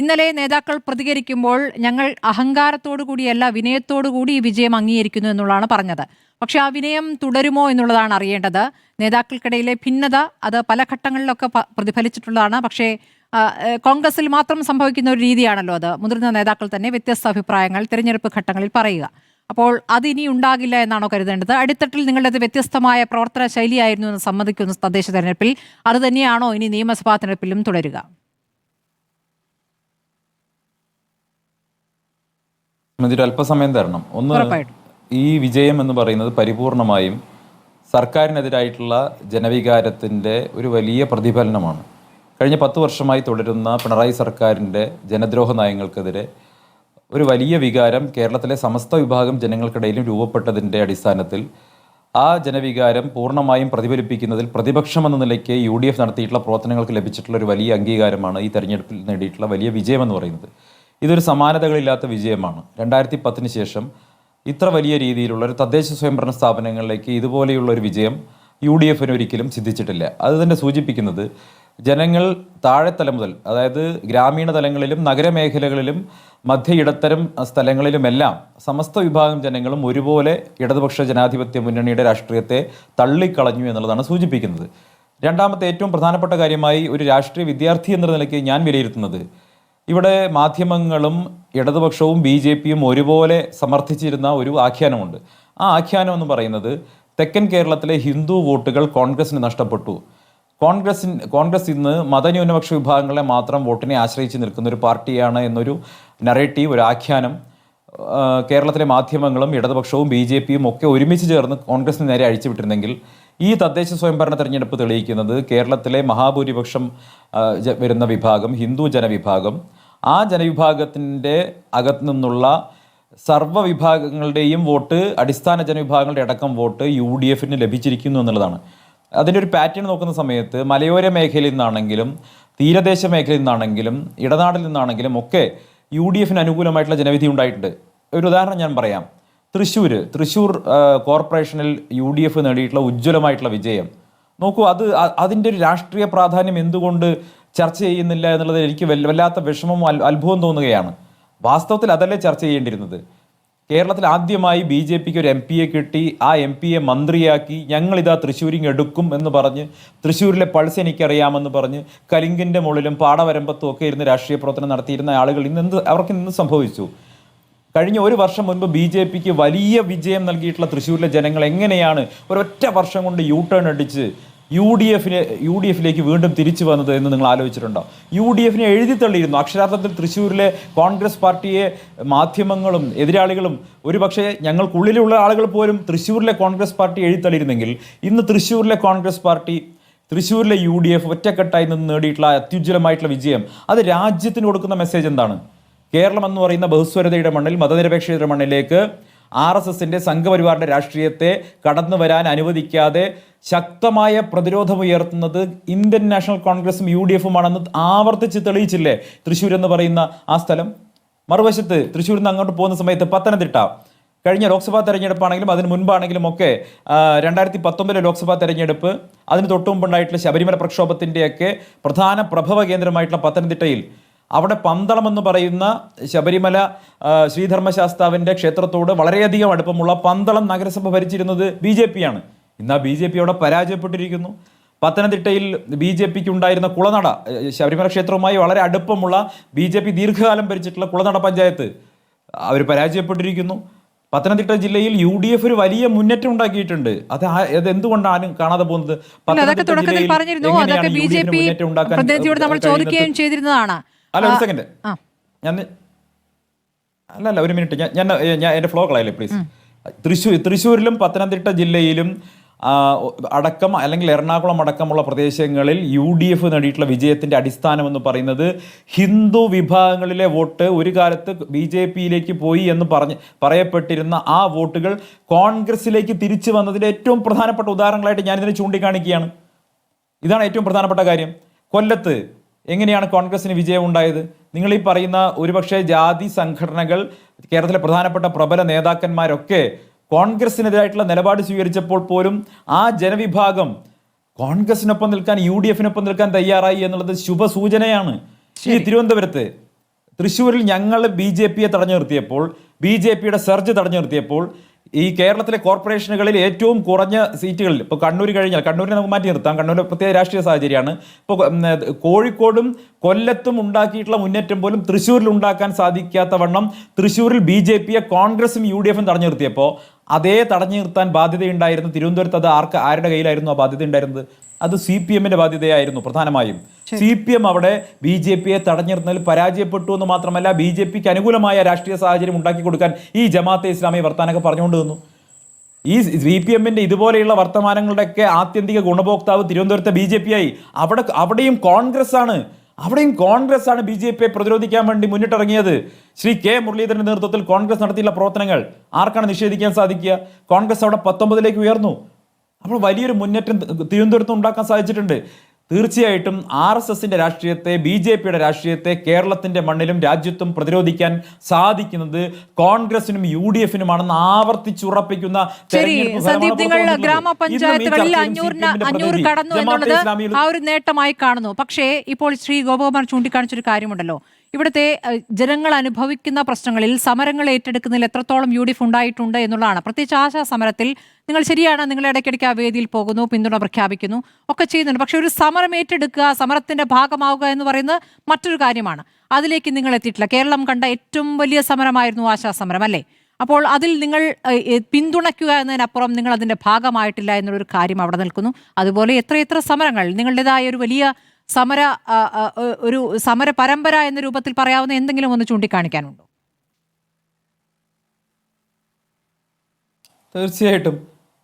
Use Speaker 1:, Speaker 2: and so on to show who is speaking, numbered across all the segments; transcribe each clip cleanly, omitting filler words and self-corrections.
Speaker 1: ഇന്നലെ നേതാക്കൾ പ്രതികരിക്കുമ്പോൾ ഞങ്ങൾ അഹങ്കാരത്തോടു കൂടിയല്ല വിനയത്തോടു കൂടി ഈ വിജയം അംഗീകരിക്കുന്നു എന്നുള്ളതാണ് പറഞ്ഞത്. പക്ഷെ ആ വിനയം തുടരുമോ എന്നുള്ളതാണ് അറിയേണ്ടത്. നേതാക്കൾക്കിടയിലെ ഭിന്നത അത് പല ഘട്ടങ്ങളിലൊക്കെ പ്രതിഫലിച്ചിട്ടുള്ളതാണ്. പക്ഷേ കോൺഗ്രസിൽ മാത്രം സംഭവിക്കുന്ന ഒരു രീതിയാണല്ലോ അത്. മുതിർന്ന നേതാക്കൾ തന്നെ വ്യത്യസ്ത അഭിപ്രായങ്ങൾ തിരഞ്ഞെടുപ്പ് ഘട്ടങ്ങളിൽ പറയുക. അപ്പോൾ അതിനി ഉണ്ടാകില്ല എന്നാണോ കരുതേണ്ടത്? അടിത്തട്ടിൽ നിങ്ങളുടേത് വ്യത്യസ്തമായ പ്രവർത്തന ശൈലിയായിരുന്നു എന്ന് സമ്മതിക്കുന്ന തദ്ദേശ തെരഞ്ഞെടുപ്പിൽ അത് തന്നെയാണോ ഇനി നിയമസഭാ തെരഞ്ഞെടുപ്പിലും തുടരുക?
Speaker 2: അല്പസമയം തരണം. ഒന്ന്, ഈ വിജയം എന്ന് പറയുന്നത് പരിപൂർണമായും സർക്കാരിനെതിരായിട്ടുള്ള ജനവികാരത്തിൻ്റെ ഒരു വലിയ പ്രതിഫലനമാണ്. കഴിഞ്ഞ 10 വർഷമായി തുടരുന്ന പിണറായി സർക്കാരിൻ്റെ ജനദ്രോഹ നയങ്ങൾക്കെതിരെ ഒരു വലിയ വികാരം കേരളത്തിലെ സമസ്ത വിഭാഗം ജനങ്ങൾക്കിടയിലും രൂപപ്പെട്ടതിൻ്റെ അടിസ്ഥാനത്തിൽ ആ ജനവികാരം പൂർണ്ണമായും പ്രതിഫലിപ്പിക്കുന്നതിൽ പ്രതിപക്ഷമെന്ന നിലയ്ക്ക് UDF നടത്തിയിട്ടുള്ള പ്രവർത്തനങ്ങൾക്ക് ലഭിച്ചിട്ടുള്ള ഒരു വലിയ അംഗീകാരമാണ് ഈ തെരഞ്ഞെടുപ്പിൽ നേടിയിട്ടുള്ള വലിയ വിജയമെന്ന് പറയുന്നത്. ഇതൊരു സമാനതകളില്ലാത്ത വിജയമാണ്. 2010 ശേഷം ഇത്ര വലിയ രീതിയിലുള്ള ഒരു തദ്ദേശ സ്വയംഭരണ സ്ഥാപനങ്ങളിലേക്ക് ഇതുപോലെയുള്ള ഒരു വിജയം UDFന് ഒരിക്കലും സിദ്ധിച്ചിട്ടില്ല. അത് തന്നെ സൂചിപ്പിക്കുന്നത് ജനങ്ങൾ താഴെത്തലം മുതൽ, അതായത് ഗ്രാമീണ തലങ്ങളിലും നഗരമേഖലകളിലും മധ്യ ഇടത്തരം സ്ഥലങ്ങളിലുമെല്ലാം സമസ്ത വിഭാഗം ജനങ്ങളും ഒരുപോലെ ഇടതുപക്ഷ ജനാധിപത്യ മുന്നണിയുടെ രാഷ്ട്രീയത്തെ തള്ളിക്കളഞ്ഞു എന്നുള്ളതാണ് സൂചിപ്പിക്കുന്നത്. രണ്ടാമത്തെ ഏറ്റവും പ്രധാനപ്പെട്ട കാര്യമായി ഒരു രാഷ്ട്രീയ വിദ്യാർത്ഥി എന്ന നിലയ്ക്ക് ഞാൻ വിലയിരുത്തുന്നത്, ഇവിടെ മാധ്യമങ്ങളും ഇടതുപക്ഷവും BJPയും ഒരുപോലെ സമർത്ഥിച്ചിരുന്ന ഒരു ആഖ്യാനമുണ്ട്. ആ ആഖ്യാനം എന്ന് പറയുന്നത് തെക്കൻ കേരളത്തിലെ ഹിന്ദു വോട്ടുകൾ കോൺഗ്രസിന് നഷ്ടപ്പെട്ടു, കോൺഗ്രസ് ഇന്ന് മതന്യൂനപക്ഷ വിഭാഗങ്ങളെ മാത്രം വോട്ടിനെ ആശ്രയിച്ച് നിൽക്കുന്ന ഒരു പാർട്ടിയാണ് എന്നൊരു നറേറ്റീവ്, ഒരു ആഖ്യാനം കേരളത്തിലെ മാധ്യമങ്ങളും ഇടതുപക്ഷവും BJPയും ഒക്കെ ഒരുമിച്ച് ചേർന്ന് കോൺഗ്രസിന് നേരെ അഴിച്ചുവിട്ടിരുന്നെങ്കിൽ ഈ തദ്ദേശ സ്വയംഭരണ തെരഞ്ഞെടുപ്പ് തെളിയിക്കുന്നത് കേരളത്തിലെ മഹാഭൂരിപക്ഷം വരുന്ന വിഭാഗം ഹിന്ദു ജനവിഭാഗം, ആ ജനവിഭാഗത്തിൻ്റെ അകത്തു നിന്നുള്ള സർവ്വ വിഭാഗങ്ങളുടെയും വോട്ട്, അടിസ്ഥാന ജനവിഭാഗങ്ങളുടെ അടക്കം വോട്ട് UDFന് ലഭിച്ചിരിക്കുന്നു എന്നുള്ളതാണ്. അതിൻ്റെ ഒരു പാറ്റേൺ നോക്കുന്ന സമയത്ത് മലയോര മേഖലയിൽ നിന്നാണെങ്കിലും തീരദേശ മേഖലയിൽ നിന്നാണെങ്കിലും ഇടനാടിൽ നിന്നാണെങ്കിലും ഒക്കെ UDFന് അനുകൂലമായിട്ടുള്ള ജനവിധി ഉണ്ടായിട്ടുണ്ട്. ഒരു ഉദാഹരണം ഞാൻ പറയാം. തൃശ്ശൂർ കോർപ്പറേഷനിൽ UDF നേടിയിട്ടുള്ള ഉജ്ജ്വലമായിട്ടുള്ള വിജയം നോക്കൂ. അതിൻ്റെ ഒരു രാഷ്ട്രീയ പ്രാധാന്യം എന്തുകൊണ്ട് ചർച്ച ചെയ്യുന്നില്ല എന്നുള്ളത് എനിക്ക് വല്ലാത്ത വിഷമവും അത്ഭുതവും തോന്നുകയാണ്. വാസ്തവത്തിൽ അതല്ലേ ചർച്ച ചെയ്യേണ്ടിയിരുന്നത്. കേരളത്തിൽ ആദ്യമായി BJPക്ക് ഒരു MP കിട്ടി, ആ MP മന്ത്രിയാക്കി, ഞങ്ങളിതാ തൃശ്ശൂരിങ് എടുക്കും എന്ന് പറഞ്ഞ്, തൃശ്ശൂരിലെ പൾസ് എനിക്കറിയാമെന്ന് പറഞ്ഞ് കലിങ്കിൻ്റെ മുകളിലും പാടവരമ്പത്തും ഒക്കെ ഇരുന്ന് രാഷ്ട്രീയ പ്രവർത്തനം നടത്തിയിരുന്ന ആളുകൾ അവർക്ക് ഇന്ന് സംഭവിച്ചു. കഴിഞ്ഞ 1 വർഷം മുൻപ് BJPക്ക് വലിയ വിജയം നൽകിയിട്ടുള്ള തൃശ്ശൂരിലെ ജനങ്ങൾ എങ്ങനെയാണ് ഒരൊറ്റ വർഷം കൊണ്ട് U-ടേൺ അടിച്ച് UDFിലേക്ക് വീണ്ടും തിരിച്ചു വന്നത് എന്ന് നിങ്ങൾ ആലോചിച്ചിട്ടുണ്ടോ? UDFനെ എഴുതി തള്ളിയിരുന്നു. അക്ഷരാർത്ഥത്തിൽ തൃശ്ശൂരിലെ കോൺഗ്രസ് പാർട്ടിയെ മാധ്യമങ്ങളും എതിരാളികളും ഒരുപക്ഷെ ഞങ്ങൾക്കുള്ളിലുള്ള ആളുകൾ പോലും തൃശ്ശൂരിലെ കോൺഗ്രസ് പാർട്ടി എഴുതി തള്ളിയിരുന്നെങ്കിൽ ഇന്ന് തൃശ്ശൂരിലെ കോൺഗ്രസ് പാർട്ടി, തൃശ്ശൂരിലെ UDF ഒറ്റക്കെട്ടായി നിന്ന് നേടിയിട്ടുള്ള അത്യുജ്വലമായിട്ടുള്ള വിജയം അത് രാജ്യത്തിന് കൊടുക്കുന്ന മെസ്സേജ് എന്താണ്? കേരളം എന്ന് പറയുന്ന ബഹുസ്വരതയുടെ മണ്ണിൽ, മതനിരപേക്ഷതയുടെ മണ്ണിലേക്ക് RSSന്റെ സംഘപരിവാറിൻ്റെ രാഷ്ട്രീയത്തെ കടന്നു വരാൻ അനുവദിക്കാതെ ശക്തമായ പ്രതിരോധമുയർത്തുന്നത് ഇന്ത്യൻ നാഷണൽ കോൺഗ്രസും UDFുമാണെന്ന് ആവർത്തിച്ച് തെളിയിച്ചില്ലേ തൃശ്ശൂർ എന്ന് പറയുന്ന ആ സ്ഥലം? മറുവശത്ത് തൃശ്ശൂരിൽ നിന്ന് അങ്ങോട്ട് പോകുന്ന സമയത്ത് പത്തനംതിട്ട, കഴിഞ്ഞ ലോക്സഭാ തെരഞ്ഞെടുപ്പാണെങ്കിലും അതിന് മുൻപാണെങ്കിലും ഒക്കെ 2019 ലോക്സഭാ തെരഞ്ഞെടുപ്പ്, അതിന് തൊട്ടുമുമ്പുണ്ടായിട്ടുള്ള ശബരിമല പ്രക്ഷോഭത്തിൻ്റെയൊക്കെ പ്രധാന പ്രഭവ കേന്ദ്രമായിട്ടുള്ള പത്തനംതിട്ടയിൽ, അവിടെ പന്തളം എന്ന് പറയുന്ന ശബരിമല ശ്രീധർമ്മശാസ്താവിൻ്റെ ക്ഷേത്രത്തോട് വളരെയധികം അടുപ്പമുള്ള പന്തളം നഗരസഭ ഭരിച്ചിരുന്നത് BJPയാണ്. ഇന്ന് ആ BJP അവിടെ പരാജയപ്പെട്ടിരിക്കുന്നു. പത്തനംതിട്ടയിൽ BJPക്ക് ഉണ്ടായിരുന്ന കുളനട, ശബരിമല ക്ഷേത്രവുമായി വളരെ അടുപ്പമുള്ള BJP ദീർഘകാലം ഭരിച്ചിട്ടുള്ള കുളനട പഞ്ചായത്ത്, അവർ പരാജയപ്പെട്ടിരിക്കുന്നു. പത്തനംതിട്ട ജില്ലയിൽ UDF ഒരു വലിയ മുന്നേറ്റം ഉണ്ടാക്കിയിട്ടുണ്ട്. അത് എന്തുകൊണ്ടാണ് കാണാതെ പോകുന്നത്? അല്ല, ഒരു സെക്കൻഡ്, ഒരു മിനിറ്റ്, ഞാൻ എൻ്റെ ഫ്ലോ കളയല്ലേ പ്ലീസ്. തൃശ്ശൂരിലും പത്തനംതിട്ട ജില്ലയിലും അടക്കം, അല്ലെങ്കിൽ എറണാകുളം അടക്കമുള്ള പ്രദേശങ്ങളിൽ UDF നേടിയിട്ടുള്ള വിജയത്തിൻ്റെ അടിസ്ഥാനം എന്ന് പറയുന്നത് ഹിന്ദു വിഭാഗങ്ങളിലെ വോട്ട് ഒരു കാലത്ത് BJPയിലേക്ക് പോയി എന്ന് പറയപ്പെട്ടിരുന്ന ആ വോട്ടുകൾ കോൺഗ്രസിലേക്ക് തിരിച്ചു വന്നതിൻ്റെ ഏറ്റവും പ്രധാനപ്പെട്ട ഉദാഹരണങ്ങളായിട്ട് ഞാനിതിനെ ചൂണ്ടിക്കാണിക്കുകയാണ്. ഇതാണ് ഏറ്റവും പ്രധാനപ്പെട്ട കാര്യം. കൊല്ലത്ത് എങ്ങനെയാണ് കോൺഗ്രസിന് വിജയം ഉണ്ടായത്? നിങ്ങൾ ഈ പറയുന്ന ഒരുപക്ഷെ ജാതി സംഘടനകൾ, കേരളത്തിലെ പ്രധാനപ്പെട്ട പ്രബല നേതാക്കന്മാരൊക്കെ കോൺഗ്രസിനെതിരായിട്ടുള്ള നിലപാട് സ്വീകരിച്ചപ്പോൾ പോലും ആ ജനവിഭാഗം കോൺഗ്രസിനൊപ്പം നിൽക്കാൻ, UDFനൊപ്പം നിൽക്കാൻ തയ്യാറായി എന്നുള്ളത് ശുഭസൂചനയാണ്. ഈ തിരുവനന്തപുരത്ത് തൃശ്ശൂരിൽ ഞങ്ങൾ BJP യെ തടഞ്ഞു നിർത്തിയപ്പോൾ, BJP യുടെ സർജ് തടഞ്ഞു നിർത്തിയപ്പോൾ, ഈ കേരളത്തിലെ കോർപ്പറേഷനുകളിൽ ഏറ്റവും കുറഞ്ഞ സീറ്റുകളിൽ ഇപ്പോൾ കണ്ണൂർ കഴിഞ്ഞാൽ, കണ്ണൂരിനെ നമുക്ക് മാറ്റി നിർത്താം, കണ്ണൂരിലെ പ്രത്യേക രാഷ്ട്രീയ സാഹചര്യമാണ്. ഇപ്പോൾ കോഴിക്കോടും കൊല്ലത്തും ഉണ്ടാക്കിയിട്ടുള്ള മുന്നേറ്റം പോലും തൃശ്ശൂരിൽ ഉണ്ടാക്കാൻ സാധിക്കാത്ത വണ്ണം തൃശ്ശൂരിൽ BJP-യെ കോൺഗ്രസും UDF-ഉം തടഞ്ഞു നിർത്തിയപ്പോൾ അതേ തടഞ്ഞു നിർത്താൻ ബാധ്യതയുണ്ടായിരുന്നു തിരുവനന്തപുരത്ത്. അത് ആരുടെ കയ്യിലായിരുന്നു ആ ബാധ്യത ഉണ്ടായിരുന്നത്? അത് CPM-ന്റെ ബാധ്യതയായിരുന്നു പ്രധാനമായും. CPM അവിടെ BJP-യെ തടഞ്ഞു നിർത്തുന്നതിൽ പരാജയപ്പെട്ടു എന്ന് മാത്രമല്ല, BJP-ക്ക് അനുകൂലമായ രാഷ്ട്രീയ സാഹചര്യം ഉണ്ടാക്കി കൊടുക്കാൻ ഈ ജമാഅത്തെ ഇസ്ലാമി വർത്താനൊക്കെ പറഞ്ഞുകൊണ്ട് വന്നു. ഈ CPM-ന്റെ ഇതുപോലെയുള്ള വർത്തമാനങ്ങളുടെയൊക്കെ ആത്യന്തിക ഗുണഭോക്താവ് തിരുവനന്തപുരത്തെ BJP ആയി. അവിടെയും കോൺഗ്രസ് ആണ്. BJP-യെ പ്രതിരോധിക്കാൻ വേണ്ടി മുന്നിട്ടിറങ്ങിയത്. ശ്രീ K. മുരളീധരന്റെ നേതൃത്വത്തിൽ കോൺഗ്രസ് നടത്തിയുള്ള പ്രവർത്തനങ്ങൾ ആർക്കാണ് നിഷേധിക്കാൻ സാധിക്കുക? കോൺഗ്രസ് അവിടെ 19-ലേക്ക് ഉയർന്നു. അപ്പോൾ വലിയൊരു മുന്നേറ്റം തിരുവനന്തപുരത്ത് ഉണ്ടാക്കാൻ സാധിച്ചിട്ടുണ്ട്. തീർച്ചയായിട്ടും RSSന്റെ രാഷ്ട്രീയത്തെ, BJP-യുടെ രാഷ്ട്രീയത്തെ കേരളത്തിന്റെ മണ്ണിലും രാജ്യത്തും പ്രതിരോധിക്കാൻ സാധിക്കുന്നത് കോൺഗ്രസിനും UDF-നുമാണെന്ന് ആവർത്തിച്ചുറപ്പിക്കുന്ന
Speaker 1: ഗ്രാമപഞ്ചായത്തുകളിൽ 500 കടന്നു എന്നുള്ളത് ആ ഒരു നേട്ടമായി കാണുന്നു. പക്ഷേ ഇപ്പോൾ ശ്രീ ഗോപകുമാർ ചൂണ്ടിക്കാണിച്ചൊരു കാര്യമുണ്ടല്ലോ, ഇവിടുത്തെ ജനങ്ങൾ അനുഭവിക്കുന്ന പ്രശ്നങ്ങളിൽ സമരങ്ങൾ ഏറ്റെടുക്കുന്നതിൽ എത്രത്തോളം UDF ഉണ്ടായിട്ടുണ്ട് എന്നുള്ളതാണ്. പ്രത്യേകിച്ച് ആശാ സമരത്തിൽ നിങ്ങൾ ശരിയാണ്, നിങ്ങൾ ഇടയ്ക്കിടയ്ക്ക് ആ വേദിയിൽ പോകുന്നു, പിന്തുണ പ്രഖ്യാപിക്കുന്നു, ഒക്കെ ചെയ്യുന്നുണ്ട്. പക്ഷെ ഒരു സമരം ഏറ്റെടുക്കുക, സമരത്തിന്റെ ഭാഗമാവുക എന്ന് പറയുന്നത് മറ്റൊരു കാര്യമാണ്. അതിലേക്ക് നിങ്ങൾ എത്തിയിട്ടില്ല. കേരളം കണ്ട ഏറ്റവും വലിയ സമരമായിരുന്നു ആശാ സമരം, അല്ലേ? അപ്പോൾ അതിൽ നിങ്ങൾ പിന്തുണയ്ക്കുക എന്നതിനപ്പുറം നിങ്ങൾ അതിന്റെ ഭാഗമായിട്ടില്ല എന്നുള്ളൊരു കാര്യം അവിടെ നിൽക്കുന്നു. അതുപോലെ എത്രയെത്ര സമരങ്ങൾ, നിങ്ങളുടേതായ ഒരു വലിയ സമര പരമ്പര എന്ന രൂപത്തിൽ പറയാവുന്ന എന്തെങ്കിലും ഒന്ന് ചൂണ്ടിക്കാണിക്കാനുണ്ടോ?
Speaker 2: തീർച്ചയായിട്ടും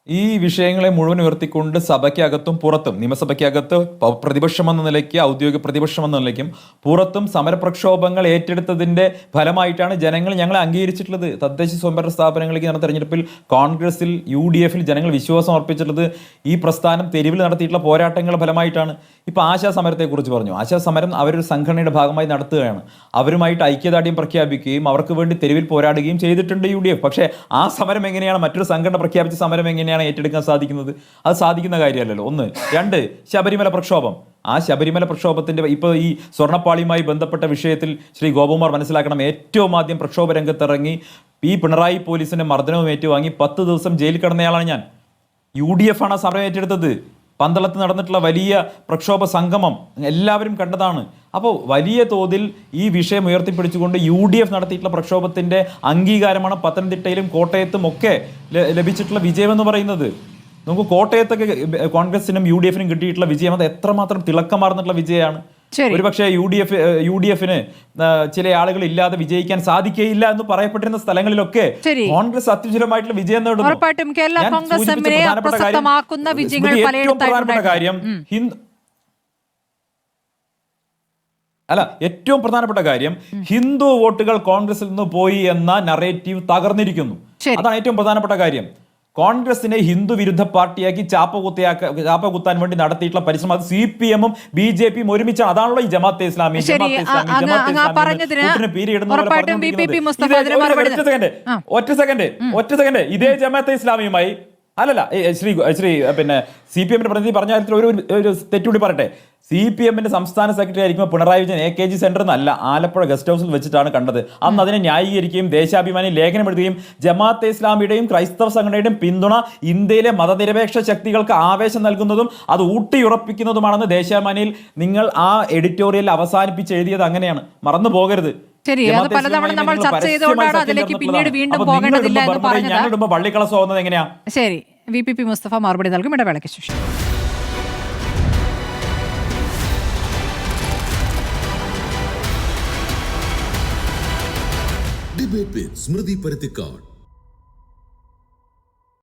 Speaker 2: ഈ വിഷയങ്ങളെ മുഴുവൻ ഉയർത്തിക്കൊണ്ട് സഭയ്ക്കകത്തും പുറത്തും, നിയമസഭയ്ക്കകത്ത് പ്രതിപക്ഷം എന്ന നിലയ്ക്ക്, ഔദ്യോഗിക പ്രതിപക്ഷം എന്ന നിലയ്ക്കും പുറത്തും സമരപ്രക്ഷോഭങ്ങൾ ഏറ്റെടുത്തതിൻ്റെ ഫലമായിട്ടാണ് ജനങ്ങൾ ഞങ്ങളെ അംഗീകരിച്ചിട്ടുള്ളത്. തദ്ദേശ സ്വയംഭരണ സ്ഥാപനങ്ങളിലേക്ക് നടന്ന തെരഞ്ഞെടുപ്പിൽ കോൺഗ്രസിൽ, UDF-ൽ ജനങ്ങൾ വിശ്വാസം അർപ്പിച്ചിട്ടുള്ളത് ഈ പ്രസ്ഥാനം തെരുവിൽ നടത്തിയിട്ടുള്ള പോരാട്ടങ്ങളുടെ ഫലമായിട്ടാണ്. ഇപ്പോൾ ആശാ സമരത്തെക്കുറിച്ച് പറഞ്ഞു. ആശാ സമരം അവരൊരു സംഘടനയുടെ ഭാഗമായി നടത്തുകയാണ്. അവരുമായിട്ട് ഐക്യദാർഢ്യം പ്രഖ്യാപിക്കുകയും അവർക്ക് വേണ്ടി തെരുവിൽ പോരാടുകയും ചെയ്തിട്ടുണ്ട് UDF. പക്ഷേ ആ സമരം എങ്ങനെയാണ്, മറ്റൊരു സംഘടന പ്രഖ്യാപിച്ച സമരം എങ്ങനെയാണ് ഏറ്റെടുക്കാൻ സാധിക്കുന്നത്? അത് സാധിക്കുന്ന കാര്യമല്ലല്ലോ. 1. 2. ശബരിമല പ്രക്ഷോഭം. ആ ശബരിമല പ്രക്ഷോഭത്തിന്റെ ഇപ്പോൾ ഈ സ്വർണ്ണപ്പാളിയുമായി ബന്ധപ്പെട്ട വിഷയത്തിൽ ശ്രീ ഗോപകുമാർ മനസ്സിലാക്കണം, ഏറ്റവും ആദ്യം പ്രക്ഷോഭ രംഗത്തിറങ്ങി ഈ പിണറായി പോലീസിന്റെ മർദ്ദനവും ഏറ്റുവാങ്ങി 10 ദിവസം ജയിലിൽ കിടന്നയാളാണ് ഞാൻ. UDF ആണ് സമരം ഏറ്റെടുത്തത്. പന്തളത്ത് നടന്നിട്ടുള്ള വലിയ പ്രക്ഷോഭ സംഗമം എല്ലാവരും കണ്ടതാണ്. അപ്പോൾ വലിയ തോതിൽ ഈ വിഷയം ഉയർത്തിപ്പിടിച്ചുകൊണ്ട് UDF നടത്തിയിട്ടുള്ള പ്രക്ഷോഭത്തിൻ്റെ അംഗീകാരമാണ് പത്തനംതിട്ടയിലും കോട്ടയത്തും ഒക്കെ ലഭിച്ചിട്ടുള്ള വിജയമെന്ന് പറയുന്നത്. നമുക്ക് കോട്ടയത്തൊക്കെ കോൺഗ്രസിനും UDF-നും കിട്ടിയിട്ടുള്ള വിജയം അത് എത്രമാത്രം തിളക്കമാർന്നിട്ടുള്ള വിജയമാണ്. ഒരുപക്ഷെ UDF-ന് ചില ആളുകൾ ഇല്ലാതെ വിജയിക്കാൻ സാധിക്കുകയില്ല എന്ന് പറയപ്പെട്ടിരുന്ന സ്ഥലങ്ങളിലൊക്കെ കോൺഗ്രസ് അത്യുജ്വലമായിട്ടുള്ള വിജയം നേടുന്നു. ഏറ്റവും പ്രധാനപ്പെട്ട കാര്യം ഹിന്ദു വോട്ടുകൾ കോൺഗ്രസിൽ നിന്ന് പോയി എന്ന നറേറ്റീവ് തകർന്നിരിക്കുന്നു. അതാണ് ഏറ്റവും പ്രധാനപ്പെട്ട കാര്യം. കോൺഗ്രസിനെ ഹിന്ദു വിരുദ്ധ പാർട്ടിയാക്കി ചാപ്പ കുത്താൻ വേണ്ടി നടത്തിയിട്ടുള്ള പരിശ്രമം അത് CPM-ഉം BJP-യും ഒരുമിച്ചാണ്. അതാണല്ലോ ഈ ജമാഅത്തെ ഇസ്ലാമി ഒറ്റ സെക്കൻഡ് ഇതേ ജമാഅത്തെ ഇസ്ലാമിയുമായി പിന്നെ CPM-ന്റെ പ്രതിനിധി പറഞ്ഞ കാര്യത്തിൽ ഒരു തെറ്റുകൂടി പറയട്ടെ. CPM-ന്റെ സംസ്ഥാന സെക്രട്ടറി ആയിരിക്കുമ്പോൾ പിണറായി വിജയൻ AKG സെന്റർ എന്നല്ല, ആലപ്പുഴ ഗസ്റ്റ് ഹൗസിൽ വെച്ചിട്ടാണ് കണ്ടത്. അന്ന് അതിനെ ന്യായീകരിക്കുകയും ദേശാഭിമാനി ലേഖനം എഴുതുകയും ജമാഅത്തെ ഇസ്ലാമിയുടെയും ക്രൈസ്തവ സംഘടനയുടെയും പിന്തുണ ഇന്ത്യയിലെ മതനിരപേക്ഷ ശക്തികൾക്ക് ആവേശം നൽകുന്നതും അത് ഊട്ടിയുറപ്പിക്കുന്നതുമാണെന്ന് ദേശാഭിമാനിയിൽ നിങ്ങൾ ആ എഡിറ്റോറിയൽ അവസാനിപ്പിച്ച് എഴുതിയത് അങ്ങനെയാണ്. മറന്നു പോകരുത്.
Speaker 1: പലതവണ നമ്മൾ ചർച്ച ചെയ്തുകൊണ്ടാണ് അതിലേക്ക് പിന്നീട് വീണ്ടും പോകേണ്ടതില്ല എന്ന് പറഞ്ഞത്.
Speaker 2: പള്ളിക്കളസ് പോകുന്നത് എങ്ങനെയാ?
Speaker 1: ശരി, VPP മുസ്തഫ മറുപടി നൽകും. ഇടവേളയ്ക്ക് ശേഷം
Speaker 3: ഡിബേറ്റ് വിത്ത് സ്മൃതി പരുത്തിക്കാട്.